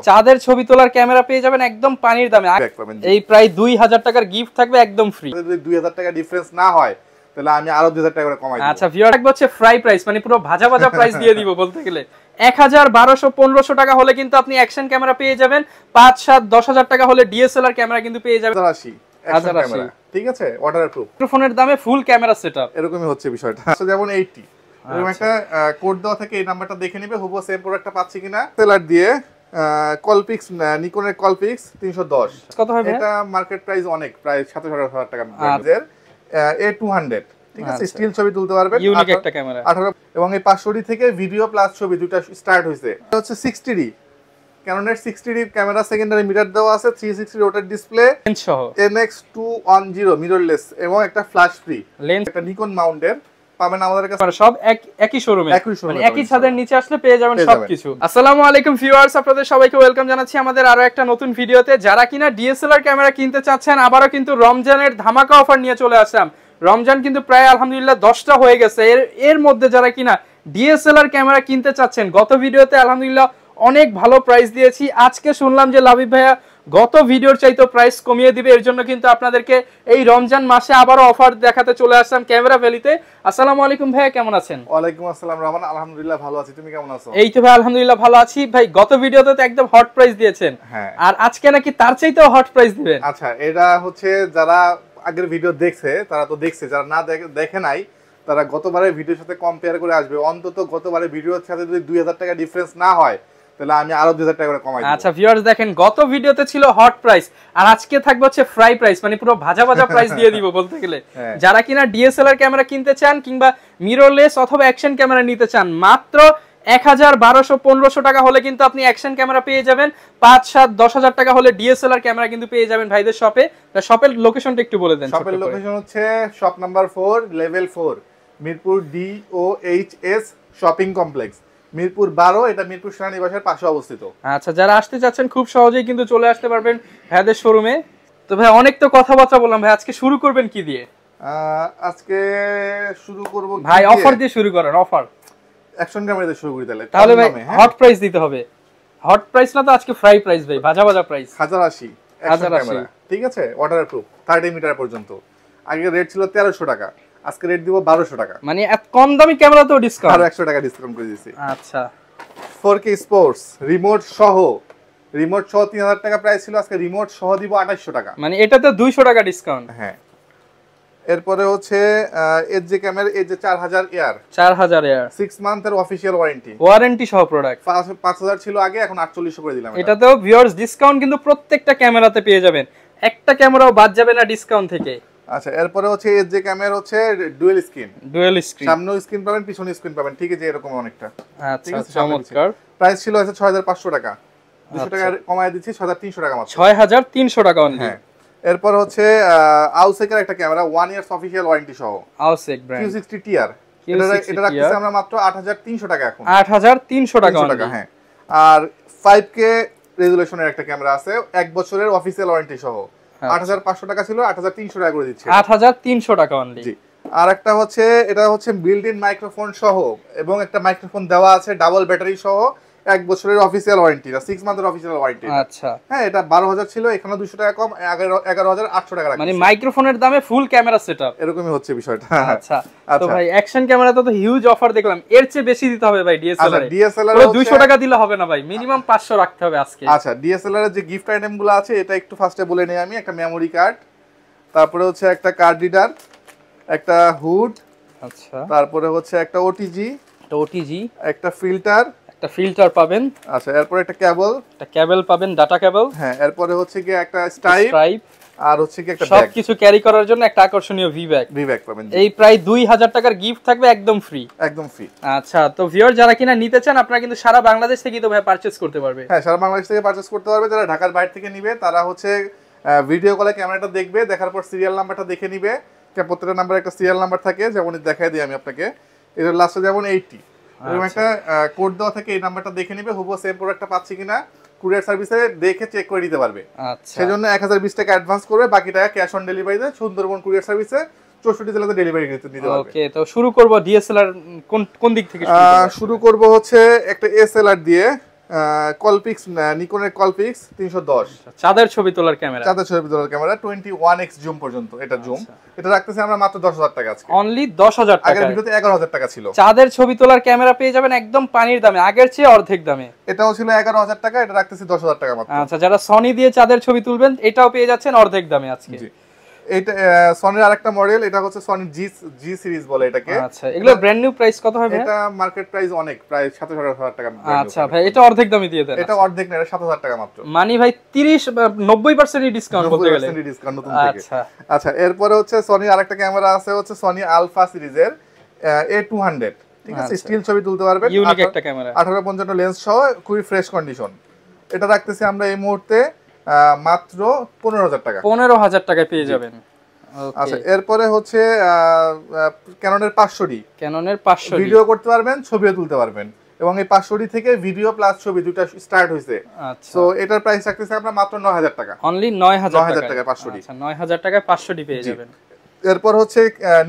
চাঁদের ছবি তোলার ক্যামেরা পেয়ে যাবেন একদম পানির দামে। এই প্রায় 2000 টাকার গিফট থাকবে একদম ফ্রি। যদি 2000 টাকা ডিফারেন্স না হয় তাহলে আমি আরো 2000 টাকা করে কমাই দেব। আচ্ছা ভিউয়ার থাকবে হচ্ছে ফ্রাই প্রাইস, মানে পুরো ভাজা ভাজা প্রাইস দিয়ে দিব বলতে গেলে। 1000 1200 1500 টাকা হলে কিন্তু আপনি অ্যাকশন ক্যামেরা পেয়ে যাবেন। 5 7 10000 টাকা হলে ডিএসএলআর ক্যামেরা কিন্তু পেয়ে যাবেন 1080 অ্যাকশন ক্যামেরা। ঠিক আছে, ওয়াটারপ্রুফ। মাইক্রোফোনের দামে ফুল ক্যামেরা সেটআপ, এরকমই হচ্ছে বিষয়টা। আচ্ছা যেমন 80 এরকম একটা কোড দেওয়া থাকে, এই নাম্বারটা দেখে নিবে হুবহু সেম প্রোডাক্টটা পাচ্ছি কিনা। সেলার দিয়ে কলপিক্স, নিকনের কলপিক্স 310 কত হবে? এটা মার্কেট প্রাইস অনেক, প্রায় 17,000 টাকা ব্র্যান্ডের। A200 ঠিক আছে, স্টিল ছবি তুলতে পারবেন, ইউনিক একটা ক্যামেরা। 18 এবং এই 500D থেকে ভিডিও প্লাস ছবি দুটো স্টার্ট হইছে। এটা হচ্ছে 60D ক্যাননের 60D camera, secondary mirror দেওয়া আছে, 360 রোটেট ডিসপ্লে সহ, NX210 মিররলেস এবং একটা ফ্ল্যাশ ফ্রি লেন্স। একটা নিকন মাউন্টের পাবেন আমাদের কাছে সব একই শোরুমে, মানে একই ছাদের নিচে আসলে পেয়ে যাবেন সবকিছু। আসসালামু আলাইকুম ভিউয়ার্স, আপনাদের সবাইকে ওয়েলকাম জানাচ্ছি আমাদের আরো একটা নতুন ভিডিওতে। যারা কিনা ডিএসএলআর ক্যামেরা কিনতে চাচ্ছেন, আবারো কিন্তু রমজানের ধামাকা অফার নিয়ে চলে আসলাম। রমজান কিন্তু প্রায় আলহামদুলিল্লাহ 10টা হয়ে গেছে। এর মধ্যে যারা কিনা ডিএসএলআর ক্যামেরা কিনতে চাচ্ছেন, গত ভিডিওতে আলহামদুলিল্লাহ অনেক ভালো প্রাইস দিয়েছি। আজকে শুনলাম যে লাবিব ভাইয়া গত ভিডিওর চাইতে প্রাইস কমিয়ে দিবে, এর জন্য কিন্তু আপনাদেরকে এই রমজান মাসে আবারও অফার দেখাতে চলে আসলাম ক্যামেরা ভ্যালিতে। আসসালামু আলাইকুম ভাইয়া, কেমন আছেন? ওয়ালাইকুম আসসালাম রহমান, আলহামদুলিল্লাহ ভালো আছি, তুমি কেমন আছো? এই তো ভাই আলহামদুলিল্লাহ ভালো আছি। ভাই গত ভিডিওতে তো একদম হট প্রাইস দিয়েছেন, আর আজকে নাকি তার চাইতেও হট প্রাইস দিবেন। আচ্ছা, এটা হচ্ছে যারা আগের ভিডিও দেখছে তারা তো দেখছে, যারা না দেখে নাই তারা গতবারের ভিডিওর সাথে কম্পেয়ার করে আসবে। অন্তত গতবারের ভিডিওর সাথে যদি 2000 টাকা ডিফারেন্স না হয় তাহলে আমি আরো 2000 টাকা করে কমাই দেব। আচ্ছা ভিউয়ার্স দেখেন, গত ভিডিওতে ছিল হট প্রাইস, আর আজকে থাকবে হচ্ছে ফ্রাই প্রাইস, মানে পুরো ভাজা ভাজা প্রাইস দিয়ে দিব বলতে গেলে। যারা কিনা ডিএসএলআর ক্যামেরা কিনতে চান কিংবা মিররলেস অথবা অ্যাকশন ক্যামেরা নিতে চান, মাত্র 1000 1200 1500 টাকা হলে কিন্তু আপনি অ্যাকশন ক্যামেরা পেয়ে যাবেন। 5 7 10000 টাকা হলে ডিএসএলআর ক্যামেরা কিন্তু পেয়ে যাবেন ভাইদের শপে। শপের লোকেশনটা একটু বলে দেন। শপের লোকেশন হচ্ছে shop number 4 level 4 Mirpur DOHS shopping complex, Mirpur 12। এটা মিরপুর সেনানিবাসের পাশে অবস্থিত। আচ্ছা, যারা আসতে চাচ্ছেন খুব সহজেই কিন্তু চলে আসতে পারবেন ভাইদের শোরুমে। তো ভাই অনেক তো কথাবার্তা বললাম, ভাই আজকে শুরু করবেন কি দিয়ে? আজকে শুরু করব ভাই অফার দিয়ে শুরু করেন। অফার অ্যাকশন ক্যামেরা দিয়ে শুরু করি তাহলে ভাই হট প্রাইস দিতে হবে। হট প্রাইস না তো, আজকে ফ্রাই প্রাইস ভাই, ভাজা ভাজা প্রাইস। 1080 অ্যাকশন ক্যামেরা, ঠিক আছে, ওয়াটারপ্রুফ, 30 মিটার পর্যন্ত। আগে রেট ছিল 1300 টাকা, আজকে রেট দিব 1200 টাকা। মানে এত কম দামি ক্যামেরা তো ডিসকাউন্ট, আর 100 টাকা ডিসকাউন্ট করে দিয়েছি। আচ্ছা 4K স্পোর্টস রিমোট সহ, রিমোট সহ 3000 টাকা প্রাইস ছিল, আজকে রিমোট সহ দিব 2800 টাকা। মানে এটাতে 200 টাকা ডিসকাউন্ট। হ্যাঁ, এরপরে হচ্ছে এজে ক্যামেরা, এজে 4000 এয়ার, 4000 এয়ার 6 মান্থের অফিশিয়াল ওয়ারেন্টি সহ প্রোডাক্ট। 5000 ছিল আগে, এখন 4800 করে দিলাম। এটাতেও ভিউয়ার্স ডিসকাউন্ট কিন্তু প্রত্যেকটা ক্যামেরাতে পেয়ে যাবেন, একটা ক্যামেরাও বাদ যাবে না ডিসকাউন্ট থেকে। আচ্ছা, এরপরে হচ্ছে এজে ক্যামেরা হচ্ছে ডুয়াল স্ক্রিন, সামনেও স্ক্রিন পাবেন পিছনেও স্ক্রিন পাবেন, ঠিক আছে, এরকম অনেকটা। আচ্ছা চমৎকার। প্রাইস ছিল 6500 টাকা, 200 টাকা কমায় দিচ্ছি 6300 টাকা মাত্র। 6300 টাকা অনলি। হ্যাঁ, এরপর হচ্ছে আউসেকের একটা ক্যামেরা 1 ইয়ার্স অফিশিয়াল ওয়ারেন্টি সহ, আউসেক ব্র্যান্ড Q60 TR। এটা রাখতেছি আমরা মাত্র 8300 টাকা এখন, 8300 টাকা টাকা। হ্যাঁ, আর 5K রেজোলিউশনের একটা ক্যামেরা আছে 1 বছরের অফিশিয়াল ওয়ারেন্টি সহ, 8500 টাকা ছিল, 8300 টাকা করে দিচ্ছি, 8300 টাকা অনলি। জি। আর একটা হচ্ছে, এটা হচ্ছে বিল্ট ইন মাইক্রোফোন সহ এবং একটা মাইক্রোফোন দেওয়া আছে ডাবল ব্যাটারি সহ, 1 বছরের অফিশিয়াল ওয়ারেন্টি, 6 মান্থের অফিশিয়াল ওয়ারেন্টি। আচ্ছা হ্যাঁ, এটা 12000 ছিল, এখানে 200 টাকা কম, 11800 টাকা রাখছি। মানে মাইক্রোফোনের দামে ফুল ক্যামেরা সেটআপ, এরকমই হচ্ছে বিষয়টা। আচ্ছা তো ভাই অ্যাকশন ক্যামেরাতে তো হিউজ অফার দেখলাম, এর চেয়ে বেশি দিতে হবে ভাই ডিএসএলআর এ। ডিএসএলআর 200 টাকা দিলে হবে না ভাই, মিনিমাম 500 রাখতে হবে আজকে। আচ্ছা, ডিএসএলআর এর যে গিফট আইটেমগুলো আছে এটা একটু ফার্স্টে বলে নেই আমি। একটা মেমোরি কার্ড, তারপরে হচ্ছে একটা কার্ড রিডার, একটা হুড, আচ্ছা তারপরে হচ্ছে একটা ওটিজি, একটা ফিল্টার পাবেন। আচ্ছা, এরপর একটা কেবল পাবেন, ডাটা কেবল। হ্যাঁ, এরপরে হচ্ছে কি একটা স্ট্রাইপ, আর হচ্ছে কি একটা ব্যাগ, সবকিছু ক্যারি করার জন্য একটা আকর্ষণীয় ভি ব্যাগ পাবেন। এই প্রায় 2000 টাকার গিফট থাকবে একদম ফ্রি। আচ্ছা, তো ভিউয়ার যারা কিনা নিতে চান আপনারা কিন্তু সারা বাংলাদেশ থেকে তো ভাই পারচেজ করতে পারবে। হ্যাঁ, সারা বাংলাদেশ থেকে পারচেজ করতে পারবে। যারা ঢাকার বাইরে থেকে নিবে তারা হচ্ছে ভিডিও কলে ক্যামেরাটা দেখবে, দেখার পর সিরিয়াল নাম্বারটা দেখে নিবে। প্রত্যেকটা নাম্বারে একটা সিরিয়াল নাম্বার থাকে, যেমন দেখাই দিই আমি আপনাকে। এর লাস্টে যেমন 80 এরকম একটা কোড দেওয়া থাকে, এই নাম্বারটা দেখে নিবে হুবহু সেম প্রোডাক্টটা পাচ্ছি কিনা, কুরিয়ার সার্ভিসে দেখে চেক করে দিতে পারবে। আচ্ছা, সেজন্য 1020 টাকা অ্যাডভান্স করবে, বাকি টাকা ক্যাশ অন ডেলিভারিতে সুন্দরবন কুরিয়ার সার্ভিসে 64 জেলাতে ডেলিভারি দিতে পারবে। ওকে, তো শুরু করব ডিএসএলআর কোন দিক থেকে শুরু করব হচ্ছে একটা এসএলআর দিয়ে, কলপিক্স, নিকনের কলপিক্স 310, চাঁদের ছবি তোলার ক্যামেরা, চাঁদের ছবি তোলার ক্যামেরা 21x জুম পর্যন্ত, এটা জুম। এটা রাখতেছি আমরা মাত্র 10,000 টাকা আজকে, অনলি 10,000 টাকা। আগের ভিডিওতে 11,000 টাকা ছিল। চাঁদের ছবি তোলার ক্যামেরা পেয়ে যাবেন একদম পানির দামে, আগের চেয়ে অর্ধেক দামে। এটাও ছিল 11,000 টাকা, এটা রাখতেছি 10,000 টাকা মাত্র। আচ্ছা, যারা সনি দিয়ে চাঁদের ছবি তুলবেন এটাও পেয়ে যাচ্ছেন অর্ধেক দামে আজকে। এটা সনির আরেকটা মডেল, এটা হচ্ছে সনি জি সিরিজ বলে এটাকে। আচ্ছা, এগুলো ব্র্যান্ড নিউ প্রাইস কত হবে? এটা মার্কেট প্রাইস অনেক, প্রায় 27,000 টাকা। আচ্ছা ভাই, এটা অর্ধেক দামে দিয়ে দেন। এটা অর্ধেক না, এটা 7,000 টাকা মাত্র। মানে ভাই 30-90% ডিসকাউন্ট বলতে গেলে। 90% ডিসকাউন্ট নতুন থেকে। আচ্ছা, এরপরে হচ্ছে সনি আরেকটা ক্যামেরা আছে, হচ্ছে সনি আলফা সিরিজের A200, ঠিক আছে? স্টিল ছবি তুলতে পারবেন, ইউনিক একটা ক্যামেরা, 1855 লেন্স সহ, খুবই ফ্রেশ কন্ডিশন। এটা রাখতেছি আমরা এই মুহূর্তে মাত্র 15,000 টাকা। 15,000 টাকায় পেয়ে যাবেন। আচ্ছা, এরপরে হচ্ছে ক্যাননের 500D, ক্যাননের 500D ভিডিও করতে পারবেন, ছবিও তুলতে পারবেন, এবং এই 500D থেকে ভিডিও প্লাস ছবি দুটো স্টার্ট হইছে। আচ্ছা, সো এটার প্রাইস রাখতেছি আমরা মাত্র 9,000 টাকা। অনলি 9,000 টাকা 500D। আচ্ছা, 9,000 টাকায় 500D পেয়ে যাবেন। এরপর হচ্ছে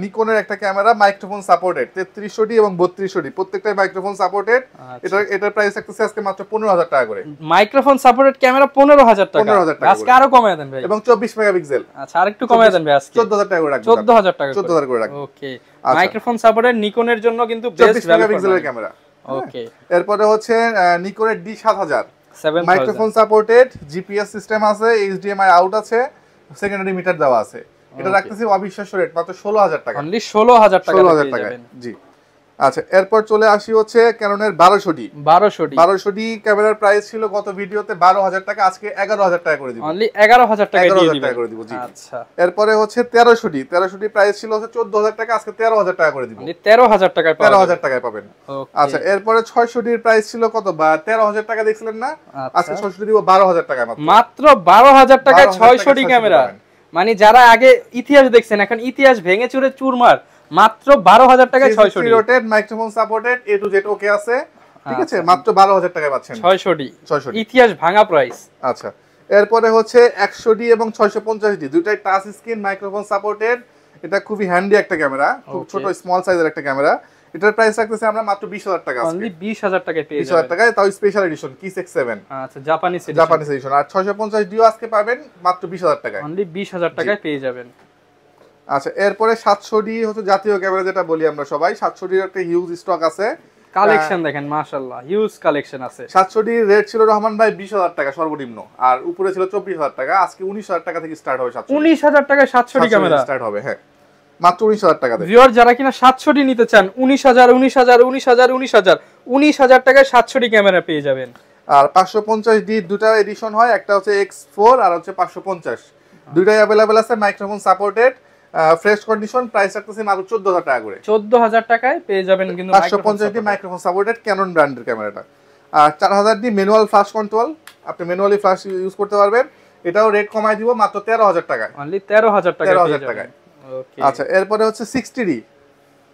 নিকনের একটা ক্যামেরা, মাইক্রোফোন সাপোর্টেড, 3300D এবং 3200D, প্রত্যেকটাই মাইক্রোফোন সাপোর্টেড। এটার প্রাইস রাখতেছি আজকে মাত্র 15,000 টাকা করে। মাইক্রোফোন সাপোর্টেড ক্যামেরা 15,000 টাকা। 15,000 টাকা আজকে আরো কমায় দেন ভাই, এবং 24 মেগাপিক্সেল। আচ্ছা, আরেকটু কমায় দেন ভাই, আজকে 14,000 টাকা করে রাখবো। 14,000 টাকা, 14,000 করে রাখবো। ওকে, মাইক্রোফোন সাপোর্টেড নিকনের জন্য কিন্তু বেস্ট 24 মেগাপিক্সেলের ক্যামেরা। ওকে, এরপরে হচ্ছে নিকনের D7000, 7000, microphone supported, GPS system আছে, এইচডিএমআই আউট আছে, সেকেন্ডারি মিটার দেওয়া আছে। এটা রাখতেছি অবিশ্বাস্য রেট মাত্র 16,000 টাকা। অনলি 16,000 টাকা পেয়ে যাবেন। জি। আচ্ছা, এরপর চলে আসি হচ্ছে ক্যাননের 1200D ক্যামেরার প্রাইস ছিল গত ভিডিওতে 12,000 টাকা, আজকে 11,000 টাকা করে দিব। অনলি 11,000 টাকা দিয়ে দিবেন। টাকা করে দিব। জি। আচ্ছা, এরপরে হচ্ছে 1300D প্রাইস ছিল হচ্ছে 14,000 টাকা, আজকে 13,000 টাকা করে দিব। অনলি 13,000 টাকায় পাবেন। 13,000 টাকায় পাবেন। আচ্ছা, এরপরে 600D এর প্রাইস ছিল কত? 13,000 টাকা দেখছিলেন না? আজকে 600D দিব 12,000 টাকা মাত্র। মাত্র 12,000 টাকায় 600D ক্যামেরা। মানে যারা আগে ইতিহাস দেখছেন, এখন ইতিহাস ভেঙে চুরে চুরমার, মাত্র 12,000 টাকায় 600D rotate, microphone supported, A to Z ওকে আছে, ঠিক আছে? মাত্র 12,000 টাকায় পাচ্ছেন 600D, ইতিহাস ভাঙা প্রাইস। আচ্ছা, এরপরে হচ্ছে 100D এবং 650D, দুইটাই টাচ স্ক্রিন, মাইক্রোফোন সাপোর্টেড। এটা খুবই হ্যান্ডি একটা ক্যামেরা, খুব ছোট স্মল সাইজের একটা ক্যামেরা। এটার প্রাইস রাখতেছি আমরা মাত্র 20,000 টাকা। অনলি 20,000 টাকায় পেয়ে যাবেন। 20,000 টাকায়, তাও স্পেশাল এডিশন কিস X7। আচ্ছা, জাপানিজ এডিশন। আর 650D আজকে পাবেন মাত্র 20,000 টাকায়। অনলি 20,000 টাকায় পেয়ে যাবেন। আচ্ছা, এরপরে 700D হচ্ছে জাতীয় ক্যামেরা, যেটা বলি আমরা সবাই। 700D এর একটা হিউজ স্টক আছে, কালেকশন দেখেন মাশাআল্লাহ, হিউজ কালেকশন আছে। 700D রেট ছিল রহমান ভাই 20,000 টাকা সর্বনিম্ন, আর উপরে ছিল 24,000 টাকা। আজকে 19,000 টাকা থেকে স্টার্ট হবে। 19,000 টাকায় 700D ক্যামেরা স্টার্ট হবে। হ্যাঁ, মাত্র 19,000 টাকা দিয়ে। ভিউয়ার যারা কিনা 700D নিতে চান, 19,000 টাকায় 700D ক্যামেরা পেয়ে যাবেন। আর 550D দুটো এডিশন হয়, একটা হচ্ছে X4 আর হচ্ছে 550, দুইটাই अवेलेबल আছে, microphone supported, fresh condition. Price রাখতেছি মাত্র 14,000 টাকা করে। 14,000 টাকায় পেয়ে যাবেন কিন্তু 550D মাইক্রোফোন সাপোর্টেড ক্যানন ব্র্যান্ডের ক্যামেরাটা। আর 4000D ম্যানুয়াল ফ্ল্যাশ কন্ট্রোল, আপনি ম্যানুয়ালি ফ্ল্যাশ ইউজ করতে পারবেন। এটাও রেট কমাই দিব মাত্র 13,000 টাকায়। অনলি 13,000 টাকায়। 13,000 টাকায়। ওকে। আচ্ছা, এরপরে হচ্ছে 60D,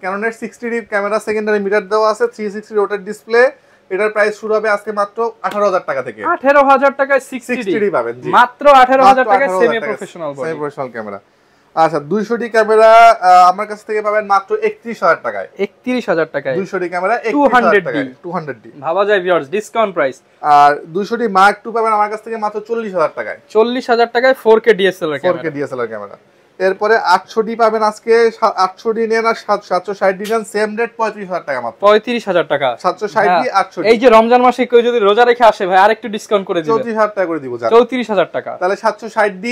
ক্যাননের 60D camera, secondary metre দেওয়া আছে, 360 রোটেট ডিসপ্লে। এটার প্রাইস শুরু হবে আজকে মাত্র 18,000 টাকা থেকে। 18,000 টাকায় 60D পাবেন। জি, মাত্র 18,000 টাকায় সেমি প্রফেশনাল ক্যামেরা। আচ্ছা, 200D ক্যামেরা আমার কাছ থেকে পাবেন মাত্র 31,000 টাকায়। 31,000 টাকায় 200D ক্যামেরা 200D। ভাবা যায় ভিউয়ার্স, ডিসকাউন্ট প্রাইস। আর 200D মার্ক 2 পাবেন আমার কাছ থেকে মাত্র 40,000 টাকায়। 40,000 টাকায় 4K DSLR camera. 4K DSLR camera. এরপরে 800D পাবেন আজকে। 800D নেন আর 760D নেন, সেম রেট 35,000 টাকা মাত্র। 35,000 টাকা 760D 800D। এই যে রমজান মাসে কেউ যদি রোজা রেখে আসে ভাই, আরেকটু ডিসকাউন্ট করে দিবেন। 34,000 টাকা করে দিব। 34,000 টাকা। তাহলে 760D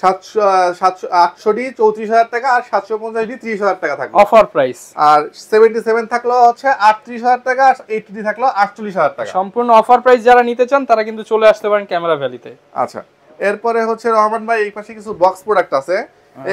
800D 34,000 টাকা, আর 750D 30,000 টাকা থাকবে অফার প্রাইস। আর 77 থাকলো হচ্ছে 38,000 টাকা, আর 80D থাকলো 48,000 টাকা। সম্পূর্ণ অফার প্রাইস। যারা নিতে চান তারা কিন্তু চলে আসতে পারেন ক্যামেরা ভ্যালিতে। আচ্ছা, এরপরে হচ্ছে রহমান ভাই এই পাশে কিছু বক্স প্রোডাক্ট আছে,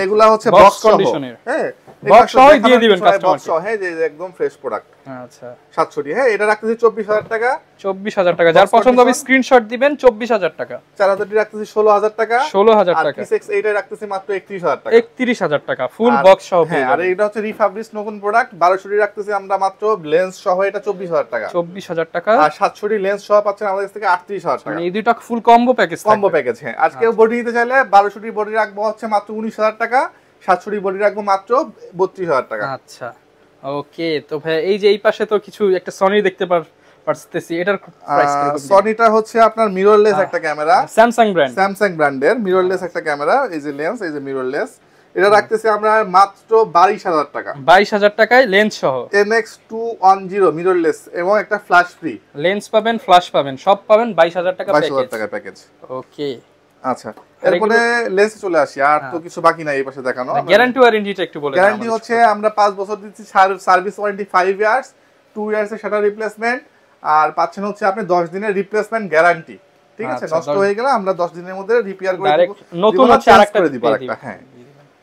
এগুলা হচ্ছে বক্স কন্ডিশনের। হ্যাঁ, বক্স সহ দিয়ে দিবেন কাস্টমারকে। বক্স সহ, হ্যাঁ, যে একদম ফ্রেশ প্রোডাক্ট। আচ্ছা, 700D। হ্যাঁ, এটা রাখতেছি 24,000 টাকা। 24,000 টাকা। যার পছন্দ হবে স্ক্রিনশট দিবেন। 24,000 টাকা। 4000D রাখতেছি 16,000 টাকা। 16,000 টাকা। আর এইটা রাখতেছি মাত্র 31,000 টাকা। 31,000 টাকা ফুল বক্স সহ। হ্যাঁ, আর এটা হচ্ছে রিফাবলিশ নতুন প্রোডাক্ট। 1200D রাখতেছি আমরা মাত্র লেন্স সহ, এটা 24,000 টাকা। 24,000 টাকা। আর 700D লেন্স সহ পাচ্ছেন আমাদের কাছ থেকে 38,000 টাকা। মানে এই দুটো ফুল কম্বো প্যাকেজ। Combo package. হ্যাঁ, আজকে বডি নিতে চাইলে 1200D বডি রাখবো হচ্ছে মাত্র 19,000 টাকা, 700D বডি রাখবো মাত্র 32,000 টাকা। আচ্ছা, ওকে। তো ভাই এই যে এই পাশে তো কিছু একটা সনি দেখতে পারতেছি। এটার প্রাইস কিরকম? সনিটা হচ্ছে আপনার মিররলেস একটা ক্যামেরা, স্যামসাং ব্র্যান্ডের মিররলেস একটা ক্যামেরা। এই যে লেন্স, এই যে মিররলেস, এটা রাখতেছি আমরা মাত্র 22,000 টাকা। 22,000 টাকায় লেন্স সহ NX210 মিররলেস এবং একটা ফ্ল্যাশ ফ্রি। লেন্স পাবেন, ফ্ল্যাশ পাবেন, সব পাবেন 22,000 টাকা প্যাকেজ। 22,000 টাকা প্যাকেজ। ওকে, আচ্ছা, এরপরে লেন্স চলে আসি। আর তো কিছু বাকি নাই এই পাশে দেখানো। গ্যারান্টি ওয়ারেন্টিটা একটু বলে দেন। গ্যারান্টি হচ্ছে আমরা 5 বছর দিচ্ছি, সার্ভিস ওয়ারেন্টি 5 ইয়ার্স, 2 ইয়ার্স এর শাটার রিপ্লেসমেন্ট, আর পাচ্ছেন হচ্ছে আপনি 10 দিনের রিপ্লেসমেন্ট গ্যারান্টি। ঠিক আছে, নষ্ট হয়ে গেলে আমরা 10 দিনের মধ্যে রিপেয়ার করে দেব, নতুন হচ্ছে আরেকটা করে দিব আরেকটা। হ্যাঁ,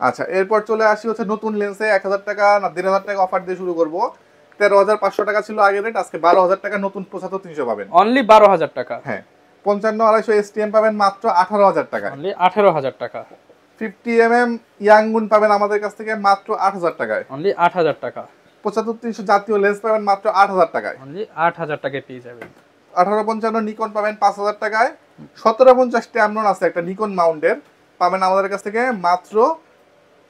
আচ্ছা, এরপর চলে আসি হচ্ছে নতুন লেন্সে 1000 টাকা না 1500 টাকা অফার দিয়ে শুরু করব। 13,500 টাকা ছিল আগের রেট, আজকে 12,000 টাকা নতুন 75,300 পাবেন। অনলি 12,000 টাকা। হ্যাঁ, 55-250 STM পাবেন মাত্র 18,000 টাকা। অনলি 18,000 টাকা। 50mm ইয়াংগুন পাবেন আমাদের কাছ থেকে মাত্র 8,000 টাকায়। অনলি 8,000 টাকা। 75-300 জাতীয় লেন্স পাবেন মাত্র 8,000 টাকায়। অনলি 8,000 টাকায় পেয়ে যাবেন। 1850 নিকন পাবেন 5,000 টাকায়। 1750 ট্যামনন আছে একটা নিকন মাউন্টের, পাবেন আমাদের কাছ থেকে মাত্র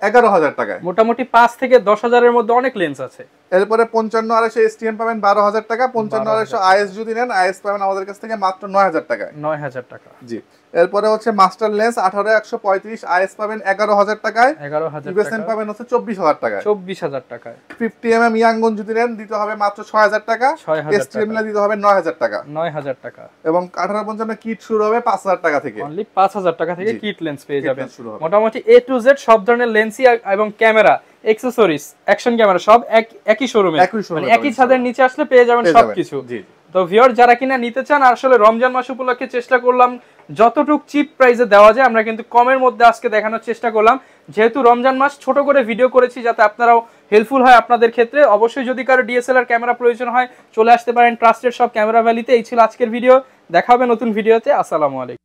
11,000 টাকায়। মোটামুটি 5 থেকে 10,000 এর মধ্যে অনেক লেন্স আছে। এরপরে 55-250 STM পাবেন 12,000 টাকা। 55-250 IS যদি নেন, IS পাবেন আমাদের কাছ থেকে মাত্র 9,000 টাকায়। 9,000 টাকা। জি, এরপরে হচ্ছে মাস্টার লেন্স 18-135 IS পাবেন 11,000 টাকায়। 11,000 ইউএসএন পাবেন হচ্ছে 24,000 টাকায়। 24,000 টাকায়। 50mm ইয়াংগুন যদি নেন দিতে হবে মাত্র 6,000 টাকা। STM নিলে দিতে হবে 9,000 টাকা। 9,000 টাকা। এবং 1850 কিট শুরু হবে 5,000 টাকা থেকে। অনলি 5,000 টাকা থেকে কিট লেন্স পেয়ে যাবেন। মোটামুটি A to Z সব ধরনের লেন্সই এবং ক্যামেরা, অ্যাকসেসরিজ, অ্যাকশন ক্যামেরা সব একই শোরুমে, মানে একই ছাদের নিচে আসলে পেয়ে যাবেন সবকিছু। তো ভিউয়ার যারা কিনা নিতে চান, আসলে রমজান মাস উপলক্ষে চেষ্টা করলাম যতটুক চিপ প্রাইসে দেওয়া যায় আমরা কিন্তু কমের মধ্যে আজকে দেখানোর চেষ্টা করলাম। যেহেতু রমজান মাস, ছোট করে ভিডিও করেছি যাতে আপনারাও হেল্পফুল হয় আপনাদের ক্ষেত্রে। অবশ্যই যদি কারো DSLR ক্যামেরা প্রয়োজন হয় চলে আসতে পারেন ট্রাস্টেড সব ক্যামেরা ভ্যালিতে। এই ছিল আজকের ভিডিও, দেখা হবে নতুন ভিডিওতে। আসসালামু আলাইকুম।